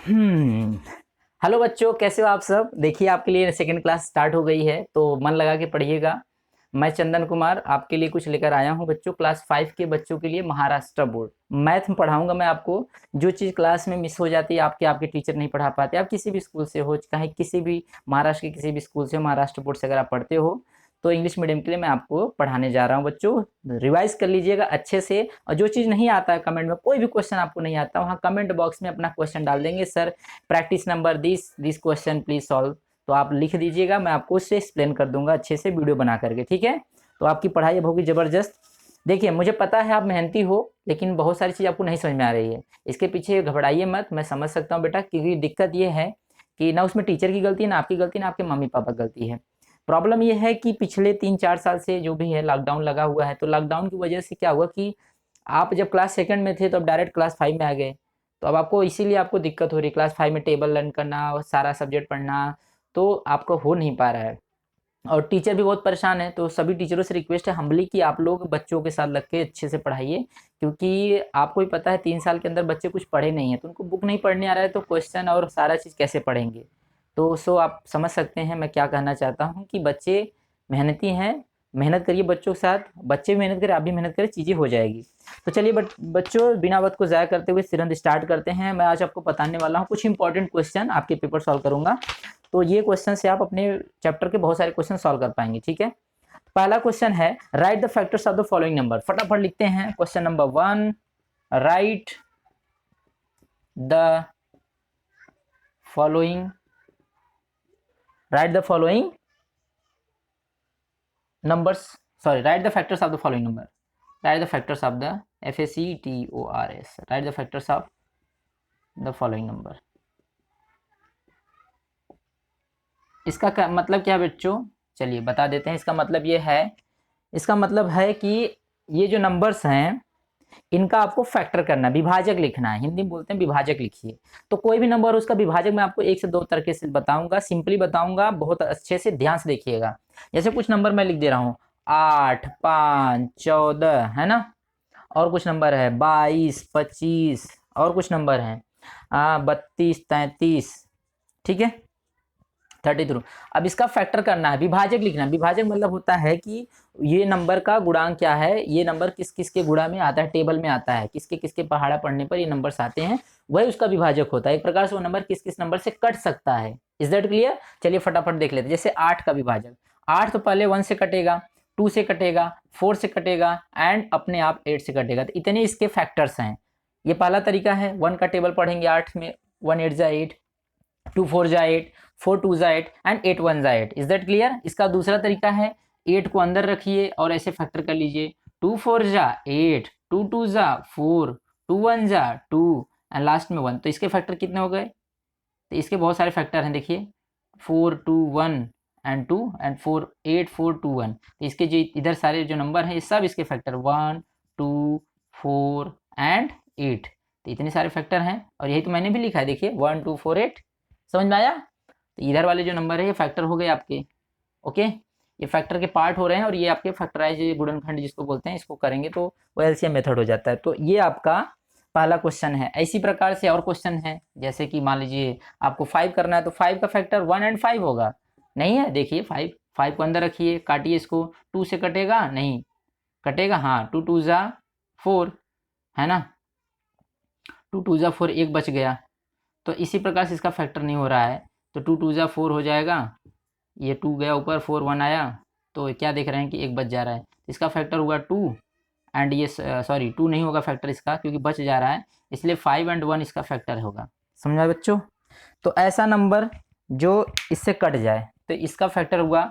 हम्म। Hello बच्चों, कैसे हो आप सब। देखिए, आपके लिए सेकंड क्लास स्टार्ट हो गई है, तो मन लगा के पढ़िएगा। मैं चंदन कुमार आपके लिए कुछ लेकर आया हूँ बच्चों। क्लास 5 के बच्चों के लिए महाराष्ट्र बोर्ड मैथ में पढ़ाऊंगा मैं आपको। जो चीज़ क्लास में मिस हो जाती है, आपके आपके टीचर नहीं पढ़ा पाते, आप किसी भी स्कूल से हो, चाहे किसी भी महाराष्ट्र के किसी भी स्कूल से, महाराष्ट्र बोर्ड से अगर आप पढ़ते हो, तो इंग्लिश मीडियम के लिए मैं आपको पढ़ाने जा रहा हूँ बच्चों। रिवाइज कर लीजिएगा अच्छे से। और जो चीज़ नहीं आता है कमेंट में, कोई भी क्वेश्चन आपको नहीं आता, वहाँ कमेंट बॉक्स में अपना क्वेश्चन डाल देंगे, sir practice number this question please solve. तो आप लिख दीजिएगा, मैं आपको उससे एक्सप्लेन कर दूंगा अच्छे से वीडियो बना करके, ठीक है। तो आपकी पढ़ाई अब होगी ज़बरदस्त। देखिए, मुझे पता है आप मेहनती हो, लेकिन बहुत सारी चीज़ आपको नहीं समझ में आ रही है। इसके पीछे घबराइए मत, मैं समझ सकता हूँ बेटा, क्योंकि दिक्कत ये है कि ना उसमें टीचर की गलती है, ना आपकी गलती, ना आपके मम्मी पापा की गलती है। प्रॉब्लम ये है कि पिछले 3-4 साल से जो भी है लॉकडाउन लगा हुआ है, तो लॉकडाउन की वजह से क्या हुआ कि आप जब क्लास सेकंड में थे तो अब डायरेक्ट क्लास 5 में आ गए। तो अब आपको इसीलिए आपको दिक्कत हो रही है, क्लास 5 में टेबल लर्न करना और सारा सब्जेक्ट पढ़ना, तो आपको हो नहीं पा रहा है। और टीचर भी बहुत परेशान है, तो सभी टीचरों से रिक्वेस्ट है हम्बली कि आप लोग बच्चों के साथ लग के अच्छे से पढ़ाइए। क्योंकि आपको भी पता है 3 साल के अंदर बच्चे कुछ पढ़े नहीं है, तो उनको बुक नहीं पढ़ने आ रहा है, तो क्वेश्चन और सारा चीज़ कैसे पढ़ेंगे। तो आप समझ सकते हैं मैं क्या कहना चाहता हूँ कि बच्चे मेहनती हैं। मेहनत करिए बच्चों के साथ, बच्चे भी मेहनत करें, आप भी मेहनत करें, चीज़ें हो जाएगी। तो चलिए बच्चों, बिना वक्त को ज़ाया करते हुए तुरंत स्टार्ट करते हैं। मैं आज आपको बताने वाला हूँ कुछ इंपॉर्टेंट क्वेश्चन, आपके पेपर सॉल्व करूंगा। तो ये क्वेश्चन से आप अपने चैप्टर के बहुत सारे क्वेश्चन सॉल्व कर पाएंगे, ठीक है। पहला क्वेश्चन है, right the factors of the following number. फटाफट लिखते हैं। Question number 1, right the following, right the following numbers, sorry, write the factors of the following number. Write the factors of the factors, write the factors of the following number. इसका मतलब क्या है बच्चों, चलिए बता देते हैं। इसका मतलब ये है, इसका मतलब है कि ये जो नंबर्स हैं इनका आपको फैक्टर करना, विभाजक लिखना है। हिंदी में बोलते हैं विभाजक लिखिए। तो कोई भी नंबर उसका विभाजक मैं आपको 1 से 2 तरीके से बताऊंगा, सिंपली बताऊंगा, बहुत अच्छे से ध्यान से देखिएगा। जैसे कुछ नंबर मैं लिख दे रहा हूँ, 8, 5, 14, है ना। और कुछ नंबर है 22, 25, और कुछ नंबर है 32, 33, ठीक है, 32। अब इसका फैक्टर करना है, विभाजक लिखना है। विभाजक मतलब होता है कि ये नंबर का गुणांक क्या है, ये नंबर किस किस के गुणा में आता है, टेबल में आता है, किसके किसके पहाड़ा पढ़ने पर ये नंबर्स आते हैं, वही उसका विभाजक होता है। एक प्रकार से वो नंबर किस किस नंबर से कट सकता है। Is that clear. चलिए फटाफट देख लेते हैं। जैसे 8 का विभाजक, 8 तो पहले 1 से कटेगा, 2 से कटेगा, 4 से कटेगा, एंड अपने आप 8 से कटेगा। तो इतने इसके फैक्टर्स हैं। ये पहला तरीका है, 1 का टेबल पढ़ेंगे 8 में, 1 8 जा 8, 2 4 जा 8, 4 2 जा 8, एंड 8 1 जा 8। Is that clear. इसका दूसरा तरीका है, 8 को अंदर रखिए और ऐसे फैक्टर कर लीजिए, 2 4 जा 8, 2 2 जा 4, 2 1 जा 2, एंड लास्ट में 1। तो इसके फैक्टर कितने हो गए। तो इसके बहुत सारे फैक्टर हैं, देखिए 4 2 1 एंड 2 एंड 4 8 4 2 1। तो इसके जो इधर सारे जो नंबर हैं ये सब इसके फैक्टर 1 2 4 एंड 8। तो इतने सारे फैक्टर हैं, और यही तो मैंने भी लिखा है, देखिए 1 2 4 8। समझ में आया। तो इधर वाले जो नंबर है ये फैक्टर हो गए आपके। ओके, ये फैक्टर के पार्ट हो रहे हैं, और ये आपके फैक्टराइज गुणनखंड जिसको बोलते हैं, इसको करेंगे तो वो एलसीएम मेथड हो जाता है। तो ये आपका पहला क्वेश्चन है। इसी प्रकार से और क्वेश्चन है, जैसे कि मान लीजिए आपको 5 करना है, तो 5 का फैक्टर 1 एंड 5 होगा। नहीं है, देखिए 5 को अंदर रखिए, काटिए इसको, 2 से कटेगा नहीं, कटेगा, हाँ, 2 2 जा 4, है ना, 2 2 जा 4, एक बच गया। तो इसी प्रकार से इसका फैक्टर नहीं हो रहा है, तो 2 2 जा 4 हो जाएगा, ये 2 गया ऊपर, 4 1 आया, तो क्या देख रहे हैं कि एक बच जा रहा है। इसका फैक्टर हुआ 2, एंड ये सॉरी 2 नहीं होगा फैक्टर इसका, क्योंकि बच जा रहा है, इसलिए 5 एंड 1 इसका फैक्टर होगा। समझा बच्चों। तो ऐसा नंबर जो इससे कट जाए, तो इसका फैक्टर हुआ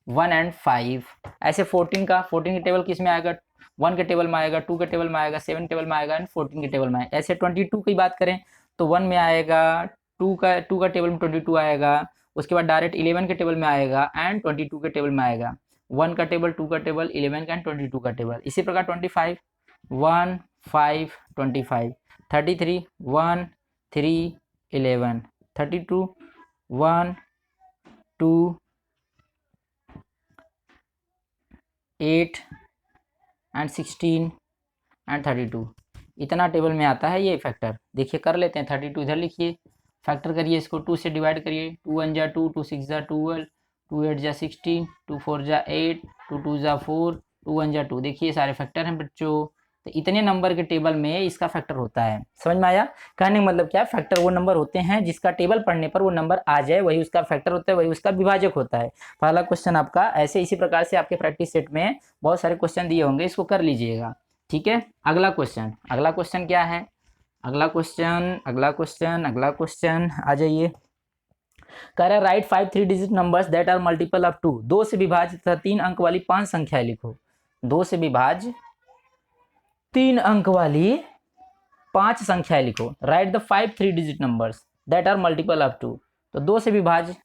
1 एंड 5। ऐसे 14 का, 14 के टेबल किस में आएगा, 1 के टेबल में आएगा, 2 के टेबल में आएगा, 7 टेबल में आएगा, एंड 14 के टेबल में आएगा। ऐसे 22 की बात करें तो 1 में आएगा, 2 का टेबल में 22 आएगा, उसके बाद डायरेक्ट 11 के टेबल में आएगा, एंड 22 के टेबल में आएगा। 1 का टेबल, 2 का टेबल, 11 का, एंड 22 का टेबल। इसी प्रकार 25, 1 5 25, 33 1 3 11, 32 1 2 8 एंड 16 एंड 32। इतना टेबल में आता है ये फैक्टर। देखिए कर लेते हैं, 32 इधर लिखिए, फैक्टर करिए इसको, 2 से डिवाइड करिए, 2 1 जा 2, 2 6 जा 12, 2 8 जा 16, 2 4 जा 8, 2 2 जा 4, 2 1 जा 2। देखिए सारे फैक्टर हैं बच्चों। तो इतने नंबर के टेबल में इसका फैक्टर होता है। समझ में आया? कहने का मतलब क्या है, फैक्टर वो नंबर होते हैं जिसका टेबल पढ़ने पर वो नंबर आ जाए, वही उसका फैक्टर होता है, वही उसका विभाजक होता है। पहला क्वेश्चन आपका ऐसे इसी प्रकार से आपके प्रैक्टिस सेट में बहुत सारे क्वेश्चन दिए होंगे, इसको कर लीजिएगा। ठीक है, अगला क्वेश्चन क्या है? अगला क्वेश्चन आ जाइए। कह रहा है write 5 3 digit numbers that are multiple of 2। 2 से विभाज्य तथा 3 अंक वाली 5 संख्याएं लिखो। 2 से विभाज्य 3 अंक वाली 5 संख्याएं लिखो। Write the 5 3 digit numbers that are multiple of 2। तो 2 से विभाज्य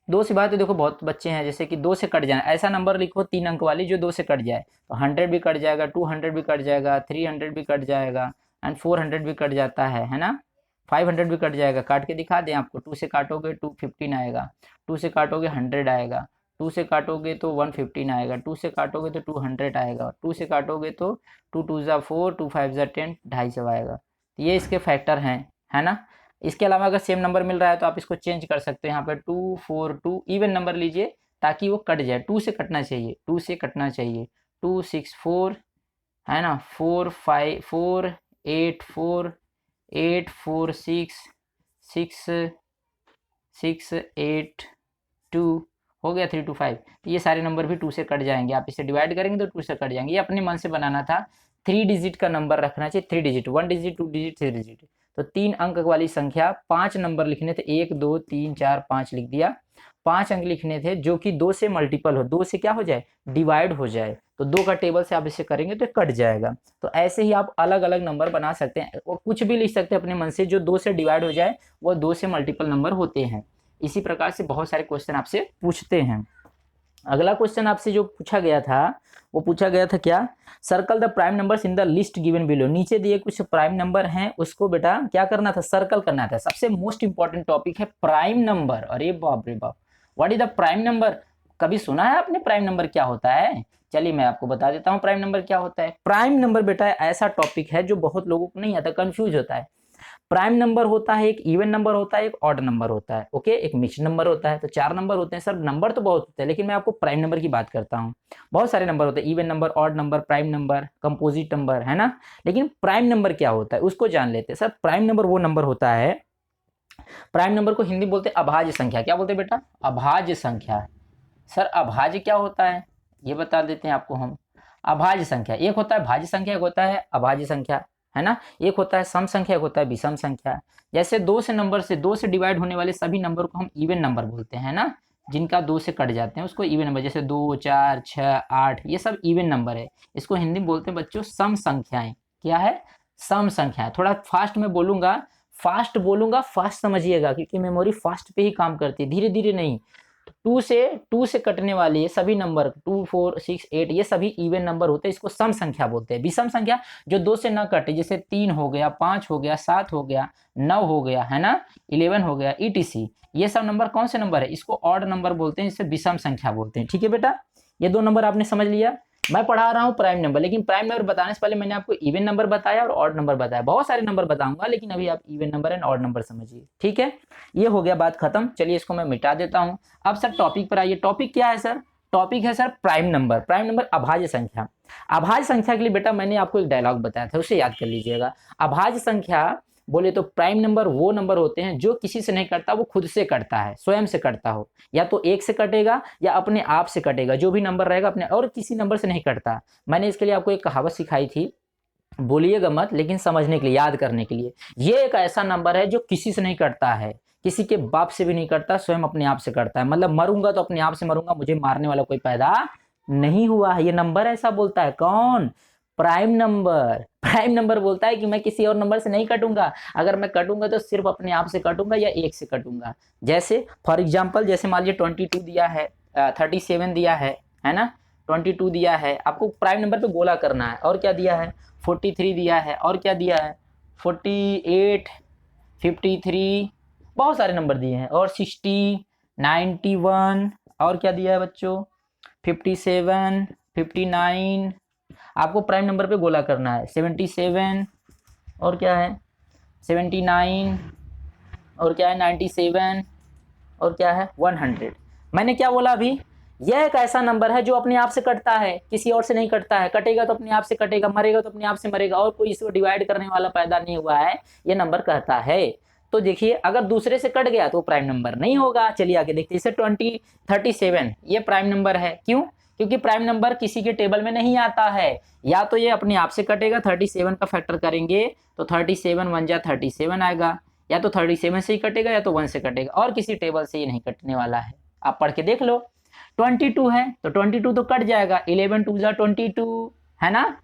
तो देखो बहुत बच्चे हैं, जैसे कि 2 से कट जाए ऐसा नंबर लिखो 3 अंक वाली जो 2 से कट जाए। तो 100 भी कट जाएगा, 200 भी कट जाएगा, 300 भी कट जाएगा एंड 400 भी कट जाता है ना। 500 भी कट जाएगा। काट के दिखा दें आपको। 2 से काटोगे 215 आएगा, 2 से काटोगे 100 आएगा, 2 से काटोगे तो 115 आएगा, 2 से काटोगे तो 200 आएगा, 2 से काटोगे तो 2 2 जा 4, 2 5 जा 10, 250 आएगा। तो ये इसके फैक्टर हैं, है ना। इसके अलावा अगर सेम नंबर मिल रहा है तो आप इसको चेंज कर सकते हैं। यहाँ पर 2 4 2 इवन नंबर लीजिए ताकि वो कट जाए। 2 से कटना चाहिए, 2 से कटना चाहिए। 2 6 4 है ना, 4 5 4 8 4 8 4 6 6 6 8 2 हो गया 3 2 5। ये सारे नंबर भी 2 से कट जाएंगे। आप इसे डिवाइड करेंगे तो 2 से कट जाएंगे। ये अपने मन से बनाना था। 3 डिजिट का नंबर रखना चाहिए, 3 डिजिट, 1 डिजिट 2 डिजिट 3 डिजिट। तो 3 अंक वाली संख्या 5 नंबर लिखने थे, 1 2 3 4 5 लिख दिया। 5 अंक लिखने थे जो कि 2 से मल्टीपल हो, 2 से क्या हो जाए, डिवाइड हो जाए। तो 2 का टेबल से आप इसे करेंगे तो कट जाएगा। तो ऐसे ही आप अलग अलग नंबर बना सकते हैं और कुछ भी लिख सकते हैं अपने मन से जो 2 से डिवाइड हो जाए, वो 2 से मल्टीपल नंबर होते हैं। इसी प्रकार से बहुत सारे क्वेश्चन आपसे पूछते हैं। अगला क्वेश्चन आपसे जो पूछा गया था वो पूछा गया था क्या, circle the prime numbers in the list given below. नीचे दिए कुछ प्राइम नंबर हैं, उसको बेटा क्या करना था, सर्कल करना था। सबसे मोस्ट इंपॉर्टेंट टॉपिक है प्राइम नंबर। अरे बाप रे बाप, what is the prime number? कभी सुना है आपने प्राइम नंबर क्या होता है? चलिए मैं आपको बता देता हूँ प्राइम नंबर क्या होता है। प्राइम नंबर बेटा ऐसा टॉपिक है जो बहुत लोगों को नहीं आता, कंफ्यूज होता है। प्राइम नंबर होता है एक इवन नंबर होता है, एक ऑड नंबर होता है, ओके, एक मिक्स्ड नंबर होता है। तो 4 नंबर होते हैं सर। नंबर तो बहुत होते हैं लेकिन मैं आपको प्राइम नंबर की बात करता हूँ। बहुत सारे नंबर होते हैं, even number, odd number, prime number, composite number, है ना। लेकिन प्राइम नंबर क्या होता है उसको जान लेते हैं। सर प्राइम नंबर वो नंबर होता है, प्राइम नंबर को हिंदी बोलते हैं अभाज्य संख्या। क्या बोलते हैं बेटा? अभाज्य संख्या। सर अभाज्य क्या होता है ये बता देते हैं आपको हम। अभाज्य संख्या एक होता है भाज्य संख्या, एक होता है अभाज्य संख्या, है ना। एक होता है सम संख्या, एक होता है विषम संख्या। जैसे 2 से डिवाइड होने वाले सभी नंबर को हम इवन नंबर बोलते हैं ना। जिनका 2 से कट जाते हैं उसको इवन नंबर, जैसे 2 4 6 8 ये सब इवन नंबर है। इसको हिंदी में बोलते हैं बच्चों सम संख्याएं। क्या है? सम संख्याएं। थोड़ा फास्ट में बोलूंगा, फास्ट समझिएगा क्योंकि मेमोरी फास्ट पे ही काम करती है, धीरे धीरे नहीं। 2 से कटने वाले सभी नंबर 2 4 6 8 ये सभी इवन नंबर होते हैं, इसको सम संख्या बोलते हैं। विषम संख्या जो 2 से न कटे, जैसे 3 हो गया, 5 हो गया, 7 हो गया, 9 हो गया, है ना, 11 हो गया, ETC। ये सब नंबर कौन से नंबर है? इसको ऑड नंबर बोलते हैं, इसे विषम संख्या बोलते हैं। ठीक है बेटा, ये 2 नंबर आपने समझ लिया। मैं पढ़ा रहा हूँ प्राइम नंबर, लेकिन प्राइम नंबर बताने से पहले मैंने आपको इवन नंबर बताया और ऑड नंबर बताया। बहुत सारे नंबर बताऊंगा लेकिन अभी आप even number and odd number समझिए। ठीक है, ये हो गया बात खत्म। चलिए इसको मैं मिटा देता हूँ। अब सर टॉपिक पर आइए। टॉपिक क्या है सर? टॉपिक है sir prime number. Prime number अभाज्य संख्या। अभाज्य संख्या के लिए बेटा मैंने आपको एक डायलॉग बताया था, उसे याद कर लीजिएगा। अभाज्य संख्या बोले तो प्राइम नंबर वो नंबर होते हैं जो किसी से नहीं कटता, वो खुद से कटता है, स्वयं से कटता हो। या तो 1 से कटेगा या अपने आप से कटेगा, जो भी नंबर रहेगा अपने, और किसी नंबर से नहीं कटता। मैंने इसके लिए आपको एक कहावत सिखाई थी, बोलिएगा मत लेकिन समझने के लिए, याद करने के लिए। ये एक ऐसा नंबर है जो किसी से नहीं कटता है, किसी के बाप से भी नहीं कटता, स्वयं अपने आप से कटता है। मतलब मरूंगा तो अपने आप से मरूंगा, मुझे मारने वाला कोई पैदा नहीं हुआ है। ये नंबर ऐसा बोलता है। कौन? Prime number. प्राइम नंबर बोलता है कि मैं किसी और नंबर से नहीं कटूंगा, अगर मैं कटूंगा तो सिर्फ अपने आप से कटूंगा या 1 से कटूंगा। जैसे फॉर एग्जाम्पल, जैसे मान लीजिए 22 दिया है, 37 दिया है ना, 22 दिया है, आपको प्राइम नंबर पे गोला करना है। और क्या दिया है? 43 दिया है। और क्या दिया है? 48, 53, बहुत सारे नंबर दिए हैं। और 60, 91, और क्या दिया है बच्चों? 57, 59। आपको प्राइम नंबर पे गोला करना है। 77, और क्या है? 79, और क्या है 97 और क्या है 100। मैंने क्या बोला अभी, यह एक ऐसा नंबर है जो अपने आप से कटता है, किसी और से नहीं कटता है, कटेगा तो अपने आप से कटेगा, मरेगा तो अपने आप से मरेगा, और कोई इसको डिवाइड करने वाला पैदा नहीं हुआ है, ये नंबर कहता है। तो देखिए अगर दूसरे से कट गया तो प्राइम नंबर नहीं होगा। चलिए आगे देखते हैं। जैसे 37 ये प्राइम नंबर है, क्यों? क्योंकि प्राइम नंबर किसी के टेबल में नहीं आता है, या तो ये अपने आप से कटेगा, 37 का फैक्टर करेंगे तो 37 1 जा 37 आएगा, या तो 37 से ही कटेगा या तो 1 से कटेगा, और किसी टेबल से ये नहीं कटने वाला है। आप पढ़ के देख लो। 22 है तो 22 तो कट जाएगा, 11 2 जा 22 है ना,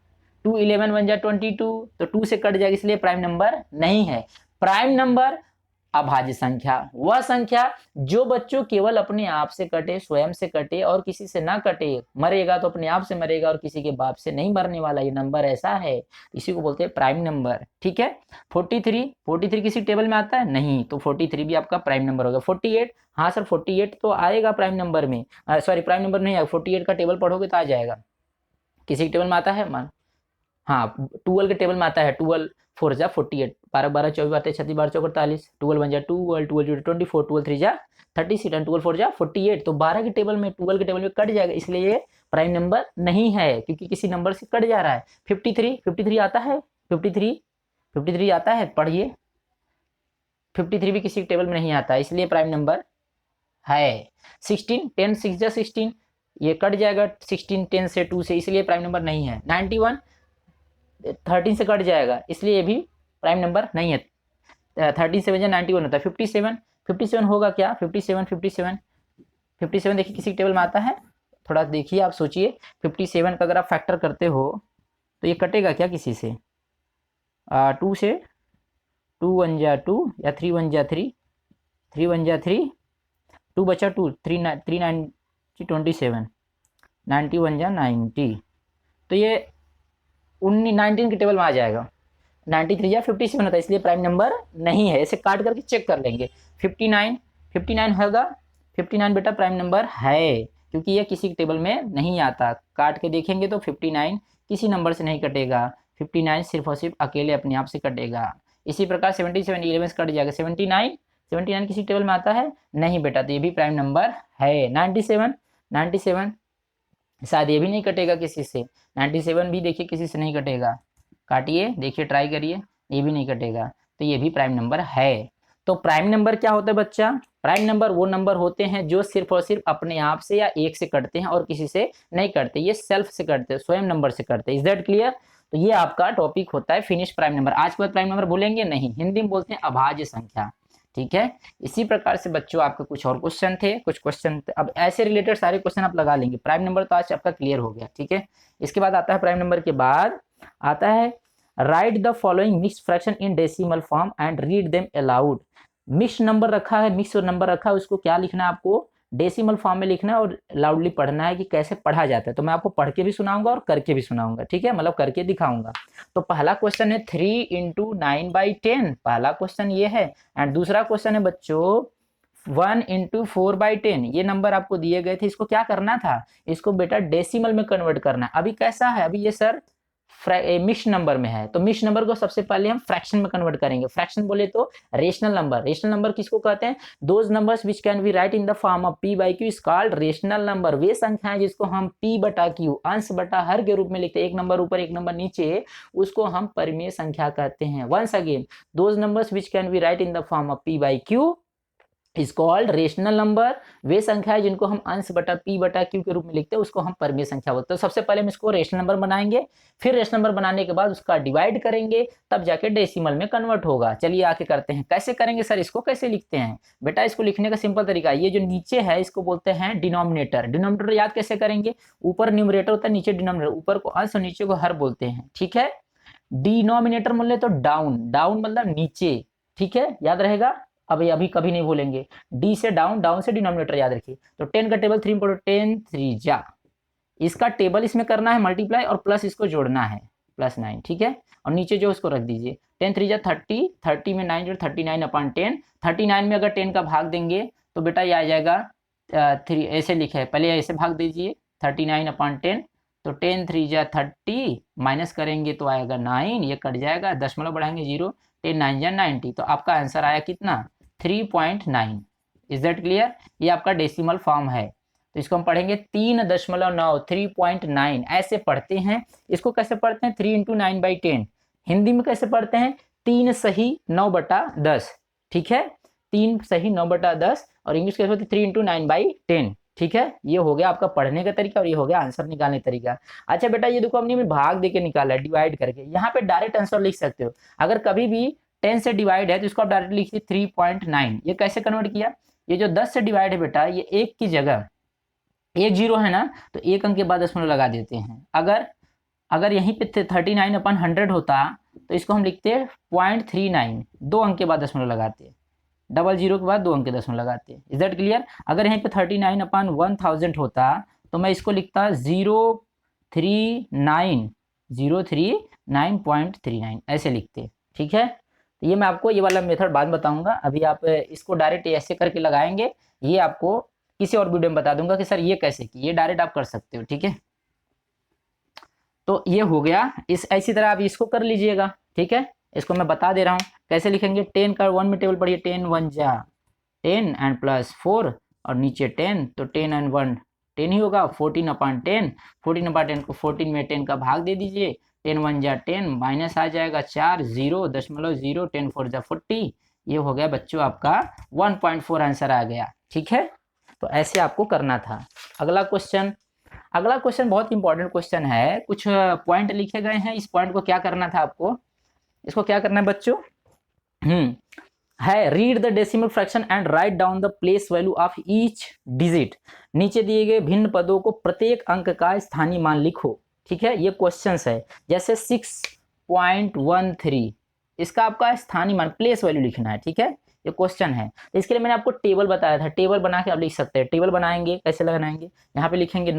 2 11 1 जा 22, तो 2 से कट जाएगा, इसलिए प्राइम नंबर नहीं है। प्राइम नंबर अभाज्य संख्या, वह संख्या जो बच्चों केवल अपने आप से कटे, स्वयं से कटे और किसी से ना कटे, मरेगा तो अपने आप से मरेगा और किसी के बाप से नहीं मरने वाला, ये नंबर ऐसा है, इसी को बोलते हैं प्राइम नंबर। ठीक है। 43 किसी टेबल में आता है नहीं, तो 43 भी आपका प्राइम नंबर होगा। 48, हाँ सर 48 तो आएगा प्राइम नंबर में, सॉरी प्राइम नंबर नहीं आएगा, 48 का टेबल पढ़ोगे तो आ जाएगा। किसी टेबल में आता है मान, हाँ 12 के टेबल में आता है, 12 4 जा 48, 12 12 24 बातें 36 12 चौक 48, 12 1 जा 12, 12 24, 12 3 जा 36, 12 4 जा 48, तो 12 के टेबल में 12 के टेबल में कट जाएगा, इसलिए ये प्राइम नंबर नहीं है, क्योंकि किसी नंबर से कट जा रहा है। 53 आता है, 53 आता है, पढ़िए। 53 भी किसी टेबल में नहीं आता है, इसलिए प्राइम नंबर है। 16 10 6 जा 16, ये कट जाएगा 16 10 से 2 से, इसलिए प्राइम नंबर नहीं है। 91 13 से कट जाएगा, इसलिए ये भी प्राइम नंबर नहीं है। 13 7 जा 91 होता है। 57 होगा क्या? 57 देखिए किसी टेबल में आता है, थोड़ा देखिए आप सोचिए। 57 का अगर आप फैक्टर करते हो तो ये कटेगा क्या किसी से? 2 से, 2 1 जा 2 या 3 1 जा 3, 3 1 जा 3, 2 बचा 2, 3 9 27, 91 जा 90, तो ये 19 के टेबल में आ जाएगा। 93 या 57 होता है, इसलिए प्राइम नंबर नहीं है। इसे काट करके चेक कर लेंगे। 59 होगा, 59 बेटा प्राइम नंबर है, क्योंकि ये किसी टेबल में नहीं आता। काट के देखेंगे तो 59 किसी नंबर से नहीं कटेगा, 59 सिर्फ और सिर्फ अकेले अपने आप से कटेगा। इसी प्रकार 77 11 से कट जाएगा। 79 किसी टेबल में आता है नहीं बेटा, तो ये भी प्राइम नंबर है। 97 शायद ये भी नहीं कटेगा किसी से। 97 भी देखिए किसी से नहीं कटेगा, काटिए देखिए ट्राई करिए, ये भी नहीं कटेगा, तो ये भी प्राइम नंबर है। तो प्राइम नंबर क्या होता है बच्चा? प्राइम नंबर वो नंबर होते हैं जो सिर्फ और सिर्फ अपने आप से या एक से कटते हैं और किसी से नहीं कटते, ये सेल्फ से कटते हैं, स्वयं नंबर से कटते हैं। Is that clear? तो ये आपका टॉपिक होता है फिनिश प्राइम नंबर। आज के बाद प्राइम नंबर बोलेंगे नहीं, हिंदी में बोलते हैं अभाज्य संख्या। ठीक है। इसी प्रकार से बच्चों आपके कुछ और क्वेश्चन थे, अब ऐसे रिलेटेड सारे क्वेश्चन आप लगा लेंगे। प्राइम नंबर तो आज आपका क्लियर हो गया। ठीक है। इसके बाद आता है प्राइम नंबर के बाद आता है right the following mixed fraction in decimal form and read them allowed. Mix number रखा है, मिक्स नंबर रखा है, उसको क्या लिखना है आपको? डेसिमल फॉर्म में लिखना है और लाउडली पढ़ना है कि कैसे पढ़ा जाता है। तो मैं आपको पढ़ के भी सुनाऊंगा और करके भी सुनाऊंगा। ठीक है, मतलब करके दिखाऊंगा। तो पहला क्वेश्चन है 3 × 9/10, पहला क्वेश्चन ये है। एंड दूसरा क्वेश्चन है बच्चों 1 × 4/10। ये नंबर आपको दिए गए थे, इसको क्या करना था? इसको बेटा डेसिमल में कन्वर्ट करना है। अभी कैसा है? अभी ये सर मिक्स नंबर में है, तो मिक्स नंबर को सबसे पहले हम फ्रैक्शन में कन्वर्ट करेंगे। फ्रैक्शन बोले तो रेशनल नंबर। रेशनल नंबर किसको कहते हैं? Those numbers which can be write in the form of p/q is called rational number. वे संख्याएं जिसको हम p/q अंश बटा हर के रूप में लिखते हैं, एक नंबर ऊपर एक नंबर नीचे, उसको हम परिमेय संख्या कहते हैं। Once again, those numbers which can be write in the form of p/q is called rational number. वे संख्याएं जिनको हम अंश बटा p/q के रूप में लिखते हैं, उसको हम परिमेय संख्या बोलते हैं। तो सबसे पहले हम इसको रेशनल नंबर बनाएंगे, फिर रेशनल नंबर बनाने के बाद उसका डिवाइड करेंगे, तब जाके डेसिमल में कन्वर्ट होगा। चलिए आके करते हैं। कैसे करेंगे सर? इसको कैसे लिखते हैं बेटा? इसको लिखने का सिंपल तरीका, ये जो नीचे है इसको बोलते हैं डिनोमिनेटर। डिनोमिनेटर याद कैसे करेंगे? ऊपर न्यूमरेटर होता है, नीचे डिनोमिनेटर। ऊपर को अंश और नीचे को हर बोलते हैं। ठीक है। डिनोमिनेटर बोले तो डाउन, डाउन मतलब नीचे। ठीक है, याद रहेगा। अभी कभी नहीं भूलेंगे। डी से डाउन, डाउन से डिनोमिनेटर याद रखिए। तो 10 का टेबल 3 पढ़ो, 10 3 जा, इसका टेबल इसमें करना है मल्टीप्लाई और प्लस इसको जोड़ना है, +9। ठीक है। और नीचे जो उसको रख दीजिए, 10 3 जा 30, 30 में 9 जोड़ 39/10। 39 में अगर 10 का भाग देंगे तो बेटा ये आ जाएगा 3, ऐसे लिखे है, पहले ऐसे भाग दीजिए 39/10। तो 10 3 जा 30, माइनस करेंगे तो आएगा 9, ये कट जाएगा, दशमलव बढ़ाएंगे 0, 10 9 जा 90। तो आपका आंसर आया कितना? 3.9। Is that clear? ये आपका डेसिमल फॉर्म है, तो इसको हम पढ़ेंगे 3.9, 3.9 ऐसे पढ़ते हैं। इसको कैसे पढ़ते हैं? 3 इंटू 9/10। हिंदी में कैसे पढ़ते हैं? 3 सही 9/10। ठीक है, 3 सही 9/10। और इंग्लिश कैसे होती है? 3 इंटू 9/10। ठीक है, ये हो गया आपका पढ़ने का तरीका और ये हो गया आंसर निकालने का तरीका। अच्छा बेटा, ये देखो हमने भाग देके निकाला है, डिवाइड करके। यहाँ पे डायरेक्ट आंसर लिख सकते हो। अगर कभी भी 10 से डिवाइड है तो इसको आप डायरेक्ट लिखिए 3.9। ये कैसे कन्वर्ट किया? ये जो 10 से डिवाइड है बेटा, ये 1 की जगह 1 0 है ना, तो 1 अंक के बाद दशमलव लगा देते हैं। अगर यहीं पे 39/100 होता तो इसको हम लिखते 0.39, 2 अंक के बाद दशमलव लगाते, 00 के बाद 2 अंक के दशमलव लगाते। Is that clear? अगर यहीं पे 39/1000 होता तो मैं इसको लिखता 039.39 ऐसे लिखते। ठीक है, तो ये मैं आपको ये वाला मेथड बाद बताऊंगा। अभी आप इसको डायरेक्ट ऐसे करके लगाएंगे, ये आपको किसी और वीडियो में बता दूंगा कि सर ये कैसे की। ये डायरेक्ट आप कर सकते हो। ठीक है, तो ये हो गया। इसी तरह आप इसको कर लीजिएगा। ठीक है, इसको मैं बता दे रहा हूँ कैसे लिखेंगे। 10 का 1 में टेबल पढ़िए, 10 1 जा 10 एंड प्लस 4 और नीचे 10, तो 10 एंड 1 10 ही होगा। 14/10, 14/10 को 14 में 10 का भाग दे दीजिए। 10 1 जा 10, माइनस आ जाएगा 4, 0.0, 10 4 जा 40। ये हो गया बच्चों आपका 1.4 आंसर आ गया। ठीक है, तो ऐसे आपको करना था। अगला क्वेश्चन बहुत इंपॉर्टेंट क्वेश्चन है। कुछ पॉइंट लिखे गए हैं, इस पॉइंट को क्या करना था आपको, इसको क्या करना है बच्चों? है read the decimal fraction and write down the place value of each digit. नीचे दिए गए भिन्न पदों को प्रत्येक अंक का स्थानीय मान लिखो। ठीक है, ये क्वेश्चंस है। जैसे 6.13, इसका आपका स्थानीय मान प्लेस वैल्यू लिखना है। ठीक है, ये क्वेश्चन है। तो इसके लिए मैंने आपको टेबल बताया था, टेबल बना के आप लिख सकते हैं। टेबल बनाएंगे, कैसे बनाएंगे? यहाँ पे लिखेंगे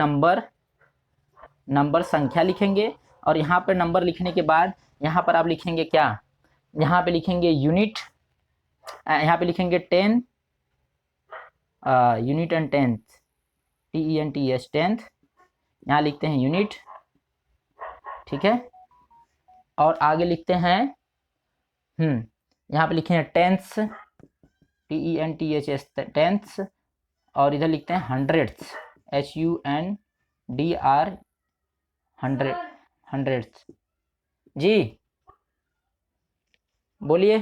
नंबर संख्या लिखेंगे, और यहाँ पर नंबर लिखने के बाद यहाँ पर आप लिखेंगे क्या? यहाँ पे लिखेंगे यूनिट, यहाँ पे लिखेंगे 10 unit and tenth, TENTH tenth, यहाँ लिखते हैं यूनिट। ठीक है, और आगे लिखते हैं यहाँ पे लिखे हैं टेंथ्स, TENTHS टेंथ्स, और इधर लिखते हैं हंड्रेड्स, HUNDR हंड्रेड्स। जी बोलिए।